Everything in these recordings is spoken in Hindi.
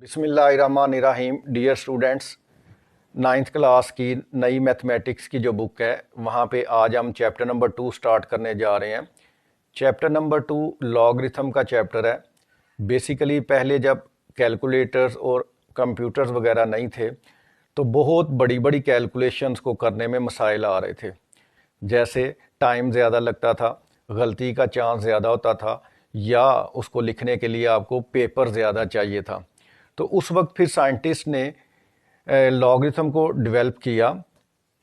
बिस्मिल्लाहिर्रहमानिर्रहीम। डियर स्टूडेंट्स, नाइन्थ क्लास की नई मैथमेटिक्स की जो बुक है वहाँ पे आज हम चैप्टर नंबर 2 स्टार्ट करने जा रहे हैं। चैप्टर नंबर 2 लॉगरिथम का चैप्टर है। बेसिकली पहले जब कैलकुलेटर्स और कंप्यूटर्स वगैरह नहीं थे तो बहुत बड़ी बड़ी कैलकुलेशंस को करने में मसाइल आ रहे थे। जैसे टाइम ज़्यादा लगता था, गलती का चांस ज़्यादा होता था, या उसको लिखने के लिए आपको पेपर ज़्यादा चाहिए था। तो उस वक्त फिर साइंटिस्ट ने लॉगरिथम को डेवलप किया।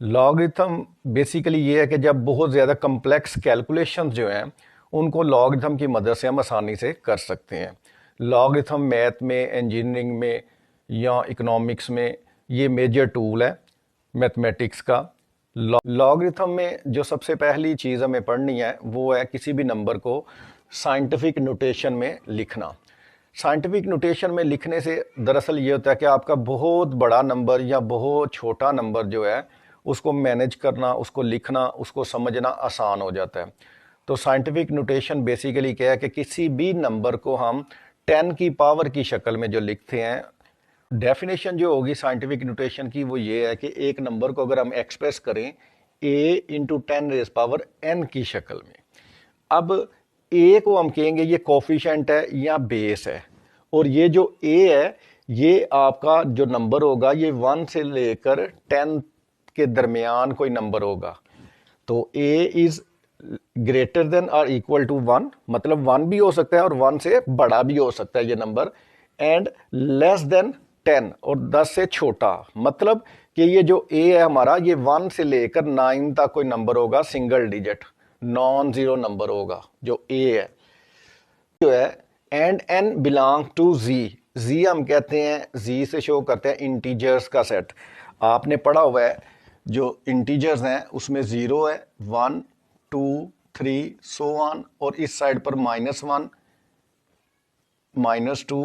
लॉगरिथम बेसिकली ये है कि जब बहुत ज़्यादा कम्प्लेक्स कैलकुलेशंस जो हैं उनको लॉगरिथम की मदद से हम आसानी से कर सकते हैं। लॉगरिथम मैथ में, इंजीनियरिंग में या इकोनॉमिक्स में ये मेजर टूल है मैथमेटिक्स का। लॉगरिथम में जो सबसे पहली चीज़ हमें पढ़नी है वो है किसी भी नंबर को साइंटिफिक नोटेशन में लिखना। साइंटिफिक नोटेशन में लिखने से दरअसल ये होता है कि आपका बहुत बड़ा नंबर या बहुत छोटा नंबर जो है उसको मैनेज करना, उसको लिखना, उसको समझना आसान हो जाता है। तो साइंटिफिक नोटेशन बेसिकली क्या है कि किसी भी नंबर को हम 10 की पावर की शक्ल में जो लिखते हैं। डेफिनेशन जो होगी साइंटिफिक नोटेशन की वो ये है कि एक नंबर को अगर हम एक्सप्रेस करें a×10⁻n की शक्ल में। अब ए को हम कहेंगे ये कोफिशिएंट है या बेस है, और ये जो ए है ये आपका जो नंबर होगा ये 1 से लेकर 10 के दरमियान कोई नंबर होगा। तो ए इज ग्रेटर देन और इक्वल टू 1, मतलब 1 भी हो सकता है और 1 से बड़ा भी हो सकता है ये नंबर, एंड लेस देन 10 और 10 से छोटा, मतलब कि ये जो ए है हमारा ये 1 से लेकर 9 तक कोई नंबर होगा, single digit non zero number होगा जो ए है जो है। एंड एन बिलोंग टू जी। जी हम कहते हैं, जी से शो करते हैं इंटीजर्स का सेट। आपने पढ़ा हुआ है जो इंटीजर्स हैं उसमें 0 है, 1 2 3 सो ऑन, और इस साइड पर -1 -2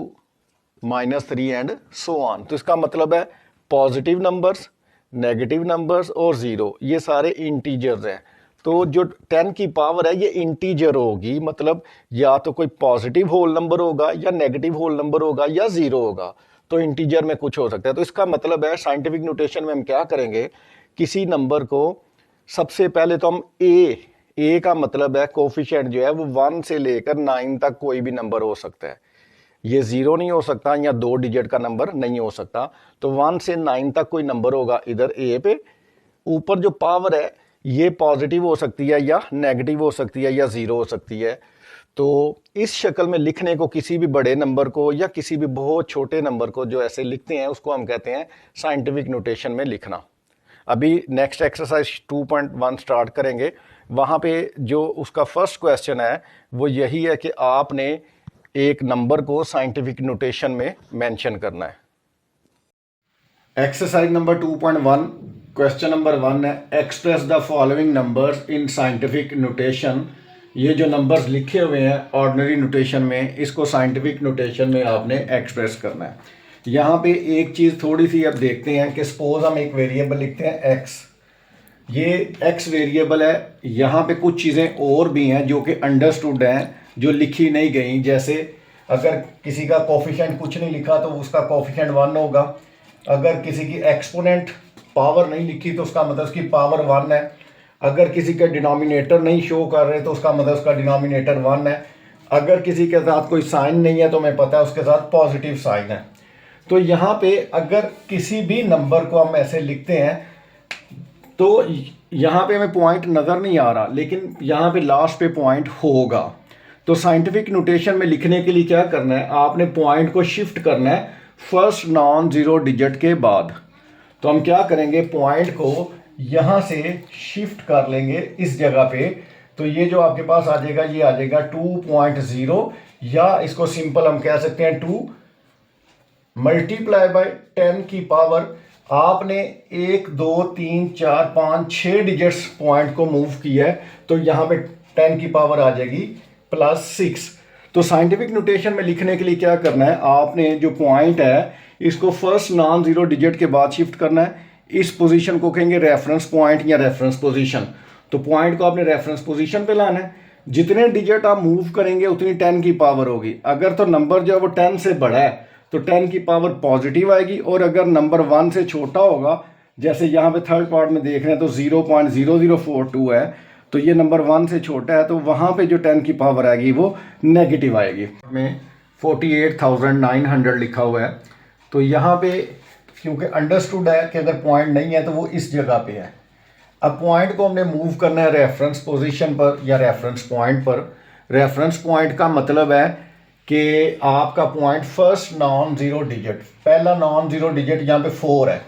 -3 एंड सो ऑन। तो इसका मतलब है पॉजिटिव नंबर्स, नेगेटिव नंबर्स और 0 ये सारे इंटीजर्स हैं। तो जो 10 की पावर है ये इंटीजर होगी, मतलब या तो कोई पॉजिटिव होल नंबर होगा या नेगेटिव होल नंबर होगा या 0 होगा। तो इंटीजर में कुछ हो सकता है। तो इसका मतलब है साइंटिफिक नोटेशन में हम क्या करेंगे, किसी नंबर को सबसे पहले तो हम ए का मतलब है कोफिशिएंट जो है वो 1 से लेकर 9 तक कोई भी नंबर हो सकता है। ये 0 नहीं हो सकता या 2 डिजिट का नंबर नहीं हो सकता। तो 1 से 9 तक कोई नंबर होगा इधर ए पे। ऊपर जो पावर है ये पॉजिटिव हो सकती है या नेगेटिव हो सकती है या 0 हो सकती है। तो इस शक्ल में लिखने को किसी भी बड़े नंबर को या किसी भी बहुत छोटे नंबर को जो ऐसे लिखते हैं उसको हम कहते हैं साइंटिफिक नोटेशन में लिखना। अभी नेक्स्ट एक्सरसाइज 2.1 स्टार्ट करेंगे। वहाँ पे जो उसका फर्स्ट क्वेश्चन है वो यही है कि आपने एक नंबर को साइंटिफिक नोटेशन में मेंशन करना है। एक्सरसाइज नंबर 2.1 क्वेश्चन नंबर 1 है, express the following numbers in scientific notation. ये जो नंबर्स लिखे हुए हैं ऑर्डिनरी नोटेशन में, इसको साइंटिफिक नोटेशन में आपने एक्सप्रेस करना है। यहाँ पे एक चीज़ थोड़ी सी अब देखते हैं कि सपोज हम एक वेरिएबल लिखते हैं x। ये x वेरिएबल है, यहाँ पे कुछ चीज़ें और भी हैं जो कि अंडरस्टूड हैं जो लिखी नहीं गई। जैसे अगर किसी का कोफिशिएंट कुछ नहीं लिखा तो उसका कोफिशिएंट 1 होगा। अगर किसी की एक्सपोनेंट पावर नहीं लिखी तो उसका मतलब उसकी पावर 1 है। अगर किसी के डिनोमिनेटर नहीं शो कर रहे तो उसका मतलब उसका डिनोमिनेटर 1 है। अगर किसी के साथ कोई साइन नहीं है तो हमें पता है उसके साथ पॉजिटिव साइन है। तो यहाँ पे अगर किसी भी नंबर को हम ऐसे लिखते हैं तो यहाँ पे हमें पॉइंट नज़र नहीं आ रहा, लेकिन यहाँ पे लास्ट पे पॉइंट होगा। तो साइंटिफिक नोटेशन में लिखने के लिए क्या करना है, आपने पॉइंट को शिफ्ट करना है फर्स्ट नॉन जीरो डिजिट के बाद। तो हम क्या करेंगे, पॉइंट को यहाँ से शिफ्ट कर लेंगे इस जगह पे। तो ये जो आपके पास आ जाएगा ये आ जाएगा 2.0, या इसको सिंपल हम कह सकते हैं 2 मल्टीप्लाई बाय 10 की पावर। आपने 1 2 3 4 5 6 डिजिट्स पॉइंट को मूव किया है तो यहाँ पे 10 की पावर आ जाएगी +6। तो साइंटिफिक नोटेशन में लिखने के लिए क्या करना है, आपने जो पॉइंट है इसको फर्स्ट नॉन जीरो डिजिट के बाद शिफ्ट करना है। इस पोजीशन को कहेंगे रेफरेंस पॉइंट या रेफरेंस पोजीशन। तो पॉइंट को आपने रेफरेंस पोजीशन पे लाना है। जितने डिजिट आप मूव करेंगे उतनी 10 की पावर होगी। अगर तो नंबर जो है वो 10 से बड़ा है तो 10 की पावर पॉजिटिव आएगी। और अगर नंबर 1 से छोटा होगा, जैसे यहाँ पे थर्ड पार्ट में देख रहे हैं तो 0.0042 है, तो ये नंबर 1 से छोटा है, तो वहाँ पे जो 10 की पावर आएगी वो नेगेटिव आएगी। में 48,900 लिखा हुआ है, तो यहाँ पे क्योंकि अंडरस्टूड है कि अगर पॉइंट नहीं है तो वो इस जगह पे है। अब पॉइंट को हमने मूव करना है रेफरेंस पोजीशन पर या रेफरेंस पॉइंट पर। रेफरेंस पॉइंट का मतलब है कि आपका point first non zero digit, पहला नॉन ज़ीरो डिजिट यहाँ पे 4 है,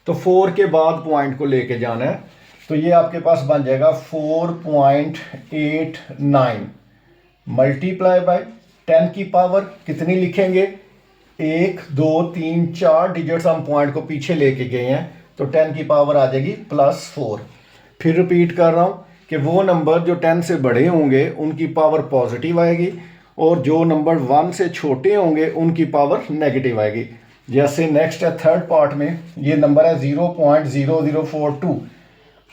तो 4 के बाद पॉइंट को लेके जाना है। तो ये आपके पास बन जाएगा 4.89 मल्टीप्लाई बाय 10 की पावर कितनी लिखेंगे, 1 2 3 4 डिजिट्स हम पॉइंट को पीछे लेके गए हैं, तो 10 की पावर आ जाएगी +4। फिर रिपीट कर रहा हूँ कि वो नंबर जो 10 से बड़े होंगे उनकी पावर पॉजिटिव आएगी, और जो नंबर 1 से छोटे होंगे उनकी पावर नेगेटिव आएगी। जैसे नेक्स्ट है थर्ड पार्ट में, ये नंबर है 0.0042।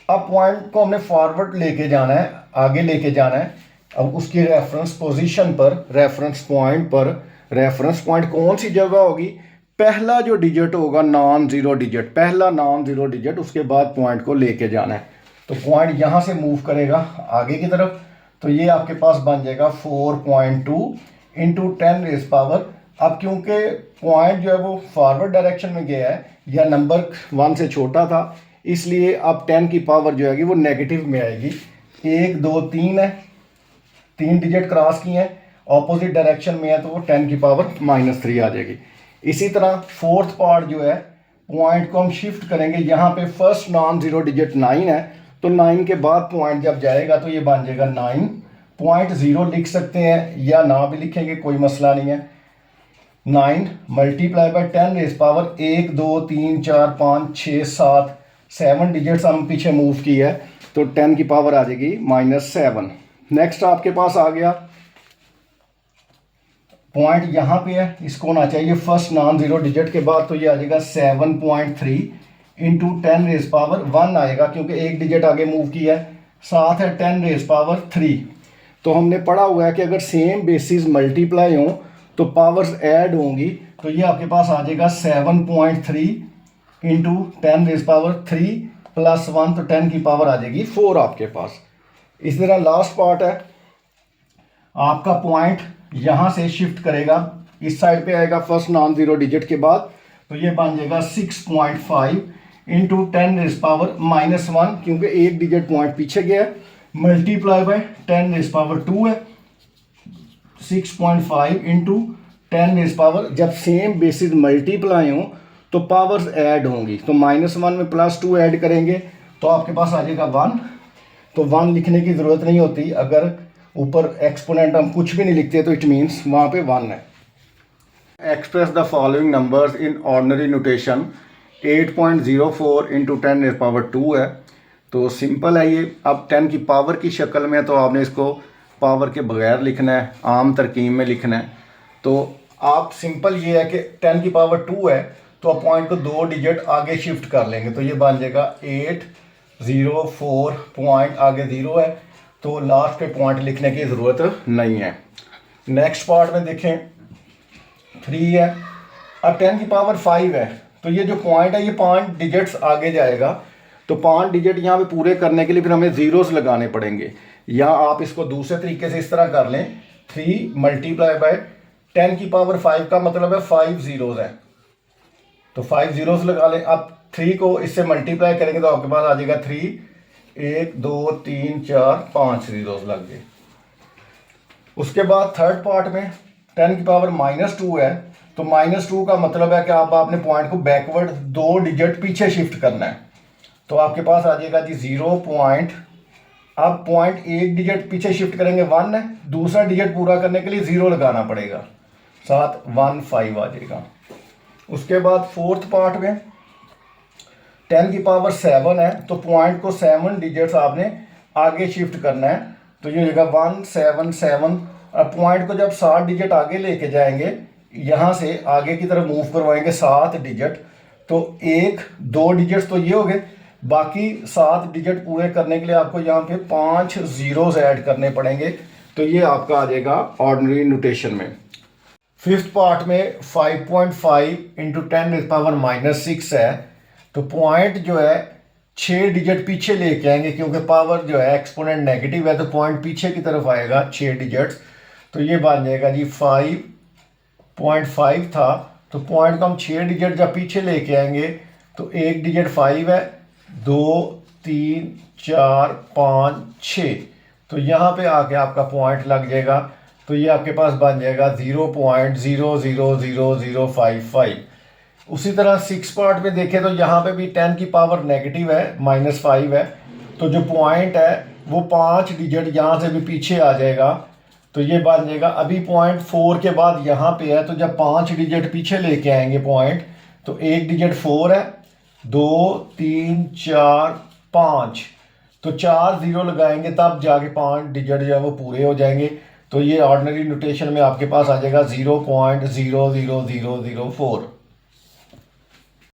अब पॉइंट को हमने फॉरवर्ड लेके जाना है, आगे लेके जाना है। अब उसकी रेफरेंस पोजीशन पर, रेफरेंस पॉइंट पर, रेफरेंस पॉइंट कौन सी जगह होगी, पहला जो डिजिट होगा नॉन ज़ीरो डिजिट, पहला नॉन ज़ीरो डिजिट, उसके बाद पॉइंट को लेके जाना है। तो पॉइंट यहाँ से मूव करेगा आगे की तरफ, तो ये आपके पास बन जाएगा 4.2 इंटू 10 रेज़ पावर। अब क्योंकि पॉइंट जो है वो फॉरवर्ड डायरेक्शन में गया है या नंबर 1 से छोटा था, इसलिए अब 10 की पावर जो है वो नेगेटिव में आएगी। 1 2 3 है, 3 डिजिट क्रॉस किए हैं, ऑपोजिट डायरेक्शन में है, तो वो 10 की पावर -3 आ जाएगी। इसी तरह फोर्थ पार्ट जो है, पॉइंट को हम शिफ्ट करेंगे, यहाँ पे फर्स्ट नॉन ज़ीरो डिजिट 9 है, तो 9 के बाद पॉइंट जब जाएगा तो ये बन जाएगा 9.0 लिख सकते हैं या ना भी लिखेंगे, कोई मसला नहीं है। 9 multiply by 10 rays power 1 2 3 4 5 6 7 7 digits हम पीछे मूव की है, तो 10 की पावर आ जाएगी -7। नेक्स्ट आपके पास आ गया पॉइंट यहाँ पे है, इसको होना चाहिए फर्स्ट नॉन ज़ीरो डिजिट के बाद, तो ये आ जाएगा 7.3 इंटू 10 रेज़ पावर 1 आएगा, क्योंकि एक डिजिट आगे मूव किया है। साथ है 10 रेज़ पावर 3। तो हमने पढ़ा हुआ है कि अगर सेम बेसिस मल्टीप्लाई हों तो पावर्स ऐड होंगी, तो ये आपके पास आ जाएगा 7.3 इंटू 10 रेज़ पावर 3 + 1, तो 10 की पावर आ जाएगी 4 आपके पास। इस तरह लास्ट पार्ट है, आपका पॉइंट यहाँ से शिफ्ट करेगा, इस साइड पे आएगा फर्स्ट नॉन ज़ीरो डिजिट के बाद, तो ये बन जाएगा 6.5 इंटू 10 रेज़ पावर -1, क्योंकि एक डिजिट पॉइंट पीछे गया है, मल्टीप्लाई बाय 10 रेज़ पावर 2 है। 6.5 इंटू 10 रेज़ पावर, जब सेम बेसिस मल्टीप्लाई हो तो पावर्स ऐड होंगी, तो -1 में +2 ऐड करेंगे तो आपके पास आ जाएगा 1। तो 1 लिखने की ज़रूरत नहीं होती, अगर ऊपर एक्सपोनेंट हम कुछ भी नहीं लिखते तो इट मीन्स वहाँ पे 1 है। Express the following numbers in ordinary notation. 8.04 into 10 rays power 2 है, तो सिंपल है ये। अब 10 की पावर की शक्ल में है, तो आपने इसको पावर के बगैर लिखना है, आम तरकीब में लिखना है। तो आप सिंपल ये है कि 10 की पावर 2 है, तो आप पॉइंट को 2 डिजिट आगे शिफ्ट कर लेंगे, तो ये बन जाएगा 804 पॉइंट आगे 0 है, तो लास्ट पे पॉइंट लिखने की ज़रूरत नहीं है। नेक्स्ट पार्ट में देखें 3 है। अब 10 की पावर 5 है, तो ये जो पॉइंट है ये 5 डिजिट्स आगे जाएगा, तो 5 डिजिट यहाँ पे पूरे करने के लिए फिर हमें ज़ीरोस लगाने पड़ेंगे। या आप इसको दूसरे तरीके से इस तरह कर लें, 3 मल्टीप्लाई बाय 10 की पावर 5 का मतलब है 5 ज़ीरोज़ है, तो 5 ज़ीरोज़ लगा लें। अब 3 को इससे मल्टीप्लाई करेंगे तो आपके पास आ जाएगा 3, 1 2 3 4 5 ज़ीरोज़ लग गए। उसके बाद थर्ड पार्ट में 10 की पावर -2 है, तो -2 का मतलब है कि आप आपने पॉइंट को बैकवर्ड 2 डिजिट पीछे शिफ्ट करना है, तो आपके पास आ जाएगा जी 0 पॉइंट। अब पॉइंट एक डिजिट पीछे शिफ्ट करेंगे 1 है, दूसरा डिजिट पूरा करने के लिए 0 लगाना पड़ेगा, साथ 1 5 आ जाएगा। उसके बाद फोर्थ पार्ट में 10 की पावर 7 है, तो पॉइंट को 7 डिजिट्स आपने आगे शिफ्ट करना है, तो ये हो जाएगा 1 7 7। अब पॉइंट को जब 7 डिजिट आगे लेके जाएंगे, यहाँ से आगे की तरफ मूव करवाएंगे 7 डिजिट, तो 1 2 डिजिट्स तो ये हो गए, बाकी 7 डिजिट पूरे करने के लिए आपको यहाँ पे 5 ज़ीरोज़ ऐड करने पड़ेंगे, तो ये आपका आ जाएगा ऑर्डिनरी नोटेशन में। फिफ्थ पार्ट में 5.5 इंटू 10⁻⁻6 है, तो पॉइंट जो है 6 डिजिट पीछे लेके आएंगे, क्योंकि पावर जो है एक्सपोनेंट नेगेटिव है तो पॉइंट पीछे की तरफ आएगा 6 डिजिट्स। तो ये बन जाएगा जी 5.5 था, तो पॉइंट को हम 6 डिजिट जब पीछे लेके आएंगे तो एक डिजिट 5 है, 2 3 4 5 6, तो यहाँ पे आके आपका पॉइंट लग जाएगा। तो ये आपके पास बन जाएगा 0.000055। उसी तरह सिक्स पार्ट में देखें तो यहाँ पे भी 10 की पावर नेगेटिव है, -5 है, तो जो पॉइंट है वो 5 डिजिट यहाँ से भी पीछे आ जाएगा। तो ये बन जाएगा, अभी पॉइंट 4 के बाद यहाँ पे है, तो जब 5 डिजिट पीछे लेके आएंगे पॉइंट, तो एक डिजिट 4 है, 2 3 4 5, तो 4 0 लगाएंगे तब जाके 5 डिजिट जो है वो पूरे हो जाएंगे। तो ये ऑर्डिनरी नोटेशन में आपके पास आ जाएगा 0.00004।